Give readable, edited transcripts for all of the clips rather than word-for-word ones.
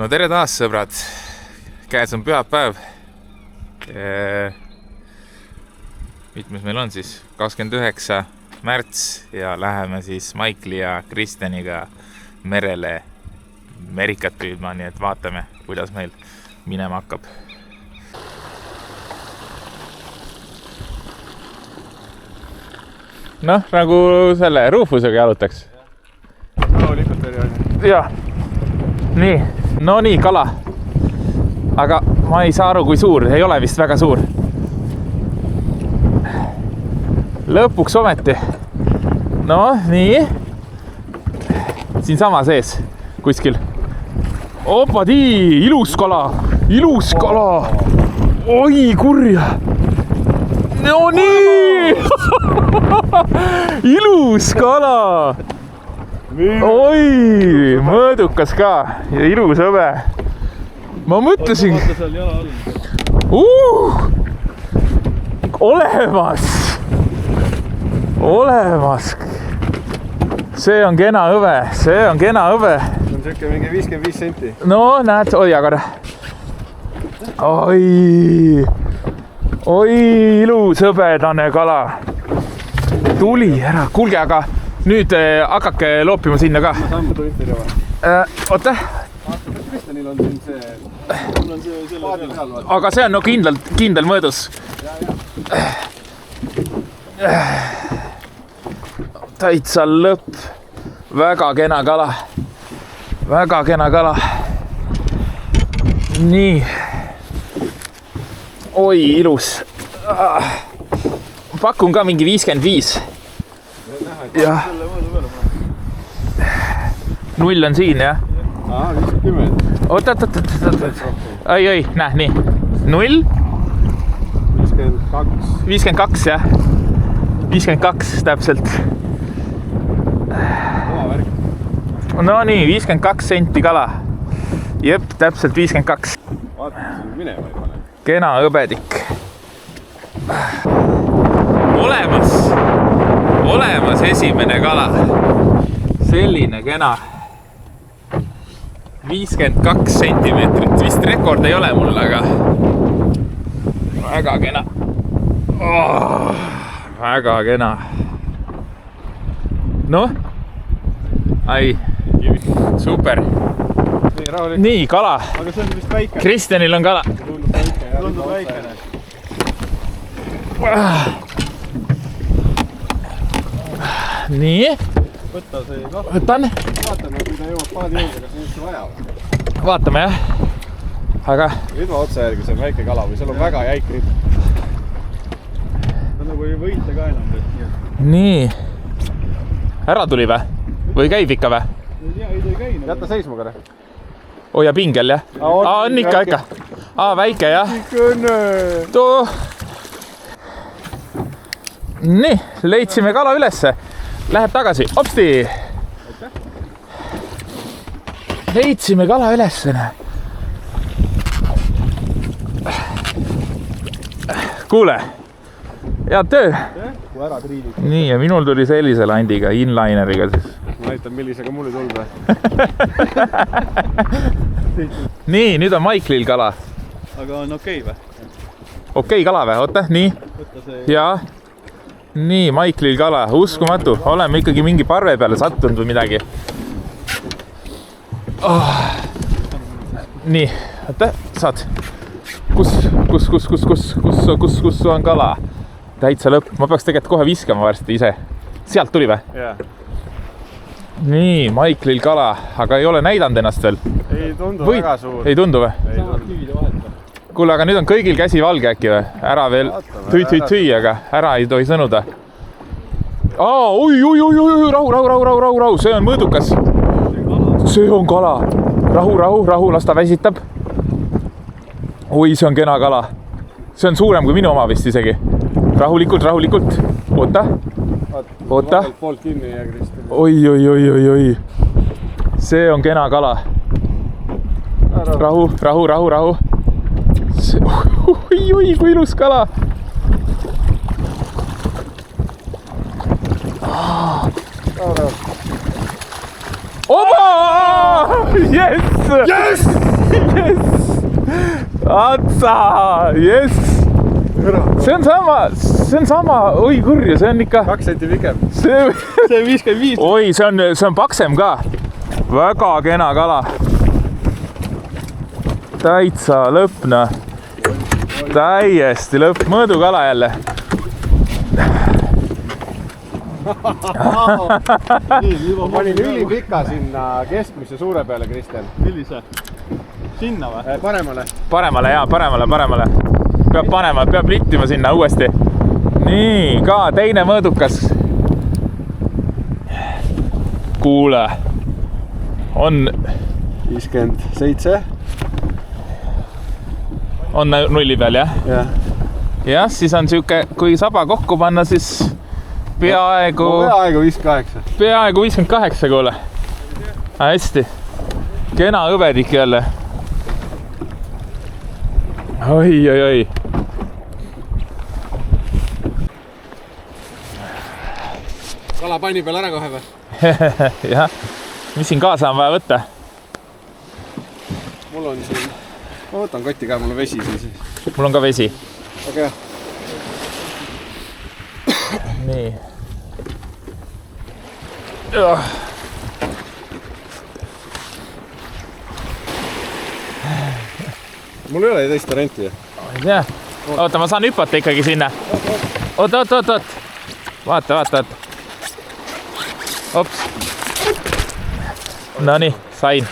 No tere taas, sõbrad. Käes on pühapäev. Mitmes meil on siis? 29. märts ja läheme siis Maikli ja Kristjaniga merele merikat püüdma, nii et vaatame, kuidas meil minema hakkab. Noh, nagu selle Rufusega jalutaks. Rahulikult oli on. Jah. Nii, no nii, kala. Aga ma ei saa aru, kui suur. Ei ole vist väga suur. Lõpuks ometi. No, nii. Siin sama sees. Kuskil. Opadii, ilus kala. Ilus kala. Oi, kurja. No nii. Ilus kala. Oi, mõõdukas ka ja ilus õbe. Ma mõtlesin. Olemas. Olemas. See on kena õbe. See on kena õbe. See on siuke mingi 55 senti. No, näed, oi, aga. Oi. Oi, ilus õbedane kala. Tuli ära. Kuulge, aga nüüd hakake loopima sinna ka. Ma saan tunti juba. Oota. Kristjanil on siin see... Mul on see paadi peal. Aga see on no kindel mõõdus. Täitsa lõpp. Väga kena kala. Väga kena kala. Nii. Oi, ilus. Pakun ka mingi 55. Jah. 0 on siin, jah? 50. Oot. Ai, näe, nii. 0. 52. 52, jah? 52 täpselt. No nii, 52 senti kala. Jep, täpselt 52. Vaata, siin minema ei pane. Kena õbedik. Olemas esimene kala. Selline kena. 52 sentimeetrit. Vist rekord ei ole mul, aga väga kena. Väga kena. Noh? Ai. Super. Nii, kala. Aga see on vist väike. Kristjanil on kala. Tundub väikene. Nii. Võtta see kahv. Võtan. Vaatame, kui ta jõuab paadi juurde, kas üldse vaja või? Vaatame, jah. Aga... Nüüd ma otsa järgi, see on väike kala või seal on väga jäik ripp. Ta nagu ei võita ka enam. Nii. Ära tuli või? Või käib ikka või? Ei käi. Jätta seisma kare. Hoia pingel, jah? On ikka. Väike, jah? Too. Nii, leidsime kala ülesse. Läheb tagasi. Opsti! Leidsime kala ülesse. Kuule, head töö. Kui ära triidid. Nii, ja minul tuli sellise landiga, inlineriga siis. Ma näitan, millisega mul ei tulda. Nii, nüüd on Maiklil kala. Aga on okei või? Okei kala või? Oota, nii. Jaa. Nii, Maiklil kala. Uskumatu. Oleme ikkagi mingi parve peale sattunud või midagi. Nii, oota, saad. Kus on kala? Täitsa lõpp. Ma peaks tegelikult kohe viskama varsti ise. Sealt tuli või? Jah. Nii, Maiklil kala. Aga ei ole näidanud ennast veel. Ei tundu väga suur. Ei tundu või? Kuule, aga nüüd on kõigil käsi valge äkki või? Ära veel tüi, aga ära ei tohi sõnuda. Oi, rahu, see on mõõdukas. See on kala. Rahu, las ta väsitab. Oi, see on kena kala. See on suurem kui minu oma vist isegi. Rahulikult. Oota. Poolt kinni ja Kristjan. Oi. See on kena kala. Rahu. Oi, kui ilus kala. Oba! Jess! Jess! Jess! Atsa! Jess! See on sama, oi kurja, see on ikka 2 senti pikem. see 55. oi, see on paksem ka. Väga kena kala. Täitsa lõpp, täiesti lõpp, mõõdukala jälle. Ma panin ülipika sinna keskmise suure peale, Kristjan. Millise? Sinna või? Paremale. Paremale, jaa, paremale. Peab panema, peab littima sinna uuesti. Nii, ka teine mõõdukas. Kuule, on 57. On nulli peal, jah? Jah, siis on siuke, kui saba kokku panna, siis peaaegu 58. Peaaegu 58, kuule. Hästi. Kena õbedik jälle. Oi. Kala panni peal ära kohe või? Jah. Mis siin kaasa on vaja võtta? Mul on siin... Ma võtan kotti ka, mul on vesi siis. Mul on ka vesi. Väga hea. Nii. Mul ei ole teist varianti. Ei tea. Oota, ma saan hüpata ikkagi sinna. Oot. Vaata. Ops. No nii, sain.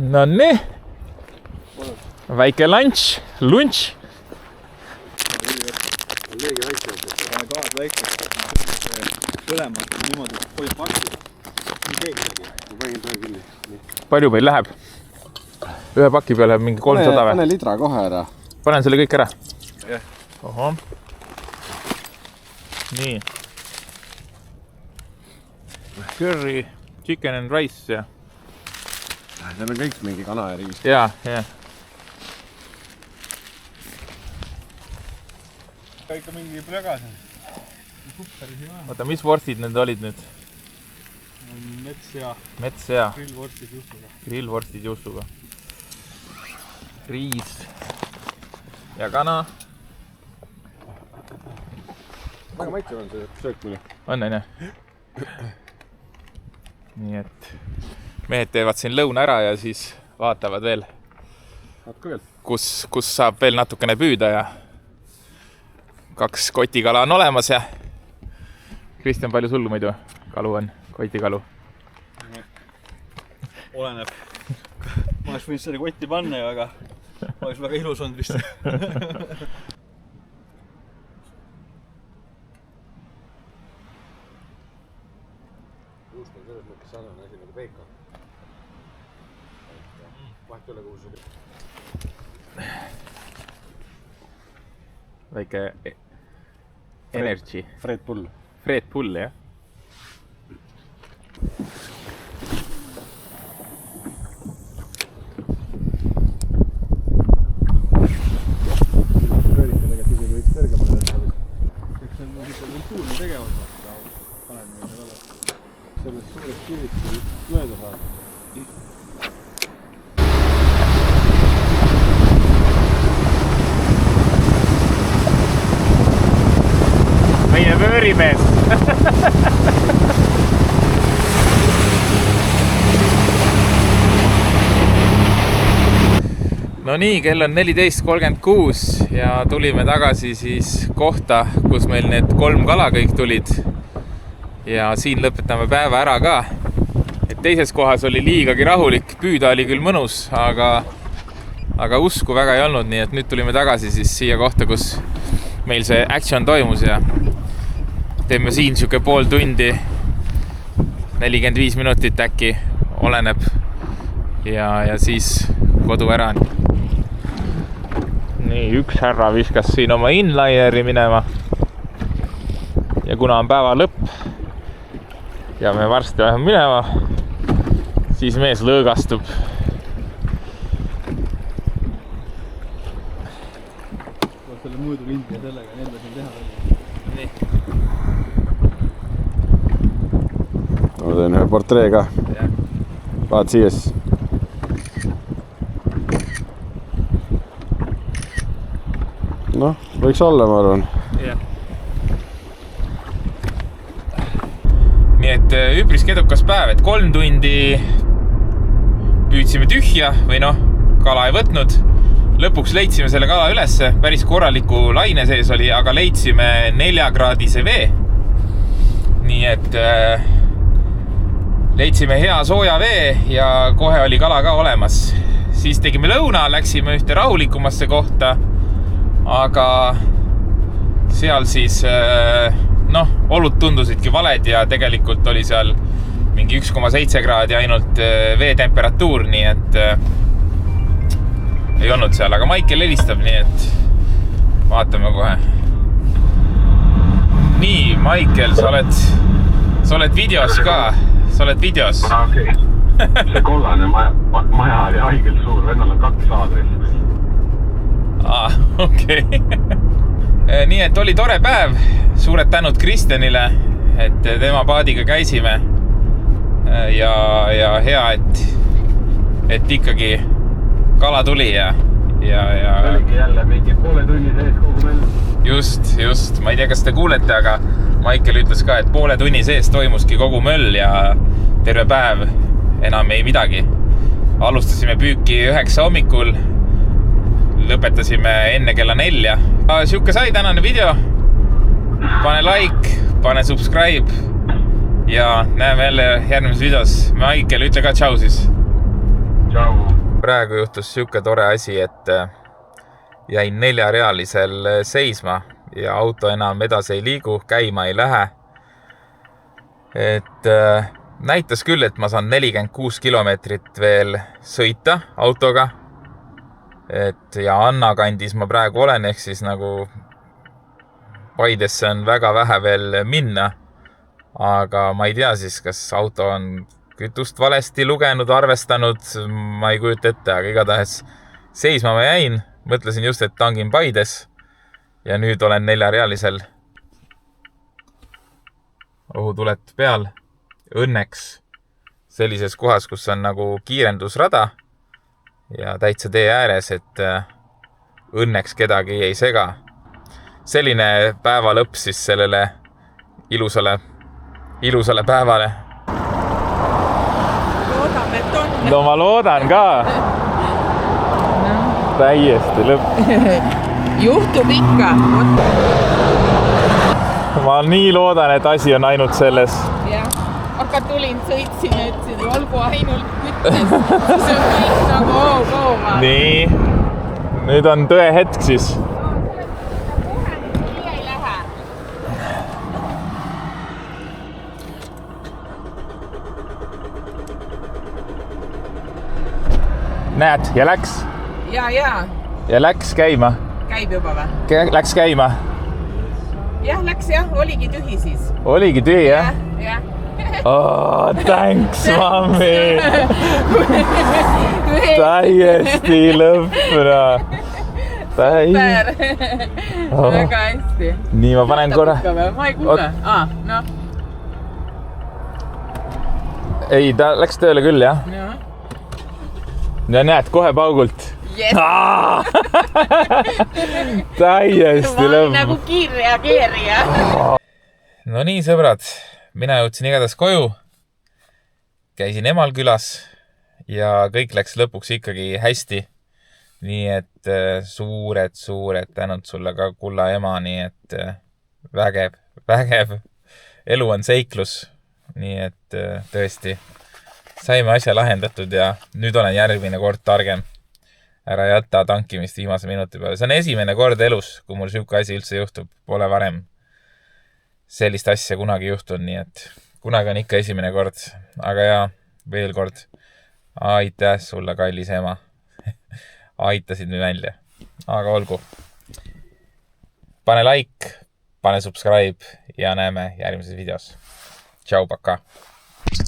No nii. Väike lunch. Leegi väiksemalt, et pane kaad väiksemalt. Põlemad niimoodi, hoid pakki. Nii keegi tegi. Ma panin tõe kinni. Palju meil läheb? Ühe paki peale mingi 300 või? Pane lidra kohe ära. Panen selle kõik ära? Jah. Oho. Nii. Curry, chicken and rice ja... Seal on kõik mingi kana ja riis. Jaa. Ikka mingi plögas. Oota, mis vorstid need olid nüüd? Metssea. Grillvorstid juustuga. Riis. Ja kana. Väga maitsev on see söök mulle. On. Nii et mehed teevad siin lõuna ära ja siis vaatavad veel, kus saab veel natukene püüda ja 2 kotikala on olemas ja Kristjan, palju sul muidu kalu on? Kotikalu? Oleneb. Ma oleks võinud selle kotti panna ju, aga oleks väga ilus olnud vist. Juust on selles mõttes sarnane asi nagu peika. Vahet üle kuhu see... Väike energy. Fred Pull, jah. sellest suurest kivist mööda saada. Meie vöörimees. No nii, kell on 14.36 ja tulime tagasi siis kohta, kus meil need 3 kala kõik tulid. Ja siin lõpetame päeva ära ka. Et teises kohas oli liigagi rahulik, püüda oli küll mõnus, aga usku väga ei olnud, nii et nüüd tulime tagasi siis siia kohta, kus meil see action toimus ja teeme siin siuke pool tundi, 45 minutit äkki oleneb ja siis kodu ära. Nii, üks härra viskas siin oma inlineri minema. Ja kuna on päeva lõpp ja me varsti läheme minema, siis mees lõõgastub. Selle mõõdulindi ja sellega enda siin teha välja. Nii. Ma teen ühe portree ka. Vaat siia siis. Noh, võiks olla, ma arvan. Yeah. Nii et üpriski edukas päev, et 3 tundi püüdsime tühja või noh, kala ei võtnud. Lõpuks leidsime selle kala ülesse, päris korraliku laine sees oli, aga leidsime 4-kraadise vee. Nii et leidsime hea sooja vee ja kohe oli kala ka olemas. Siis tegime lõuna, läksime ühte rahulikumasse kohta, aga seal siis noh, olud tundusidki valed ja tegelikult oli seal mingi 1,7 kraadi ainult veetemperatuur, nii et ei olnud seal, aga Maikel helistab, nii et vaatame kohe. Nii, Maikel, sa oled videos ka, sa oled videos. Okei. See kollane maja oli haigelt suur, vennal on 2 aadressi. Okei. Nii et oli tore päev, suured tänud Kristjanile, et tema paadiga käisime ja hea, et ikkagi kala tuli ja oligi jälle mingi poole tunni sees kogu meil. Just, ma ei tea, kas te kuulete, aga Maikel ütles ka, et poole tunni sees toimuski kogu möll ja terve päev enam ei midagi. Alustasime püüki 9 hommikul, lõpetasime enne kella 4. Siuke sai tänane video. Pane like, pane subscribe ja näeme jälle järgmises videos. Maikel, ütle ka tšau siis. Tšau. Praegu juhtus siuke tore asi, et jäin 4-realisel seisma ja auto enam edasi ei liigu, käima ei lähe. Et näitas küll, et ma saan 46 kilomeetrit veel sõita autoga. Et ja Anna kandis ma praegu olen, ehk siis nagu Paidesse on väga vähe veel minna. Aga ma ei tea siis, kas auto on kütust valesti lugenud, arvestanud, ma ei kujuta ette, aga igatahes seisma ma jäin. Mõtlesin just, et tangin Paides ja nüüd olen 4-realisel. Ohutuled peal. Õnneks sellises kohas, kus on nagu kiirendusrada ja täitsa tee ääres, et õnneks kedagi ei sega. Selline päeva lõpp siis sellele ilusale päevale. Loodame, et on. No ma loodan ka. Täiesti lõpp. Juhtub ikka. Ma nii loodan, et asi on ainult selles. Jah, aga tulin, sõitsin ja ütlesin, olgu ainult küttes. Siis on kõik nagu oo-kooma. Nii, nüüd on tõe hetk siis. Nii ei lähe. Näed, ja läks. Ja läks käima. Käib juba või? Läks käima. Jah, läks jah, oligi tühi siis. Oligi tühi, jah? Jah. Oh, thanks, mami. Täiesti lõppuna. Super. Väga hästi. Nii, ma panen korra. Ma ei kuule. No. Ei, ta läks tööle küll, jah? Ja näed, kohe paugult. Yes. Täiesti Ma lõpp. olen nagu kiirreageerija. No nii, sõbrad. Mina jõudsin igatahes koju. Käisin emal külas ja kõik läks lõpuks ikkagi hästi. Nii et suured tänud sulle ka, kulla ema, nii et vägev. Elu on seiklus. Nii et tõesti saime asja lahendatud ja nüüd olen järgmine kord targem. Ära jätta tankimist viimase minuti peale. See on esimene kord elus, kui mul siuke asi üldse juhtub. Pole varem sellist asja kunagi juhtunud, nii et kunagi on ikka esimene kord. Aga ja, veel kord, aitäh sulle, kallis ema. aitasid mind välja. Aga olgu. Pane like, pane subscribe ja näeme järgmises videos. Tšau, paka!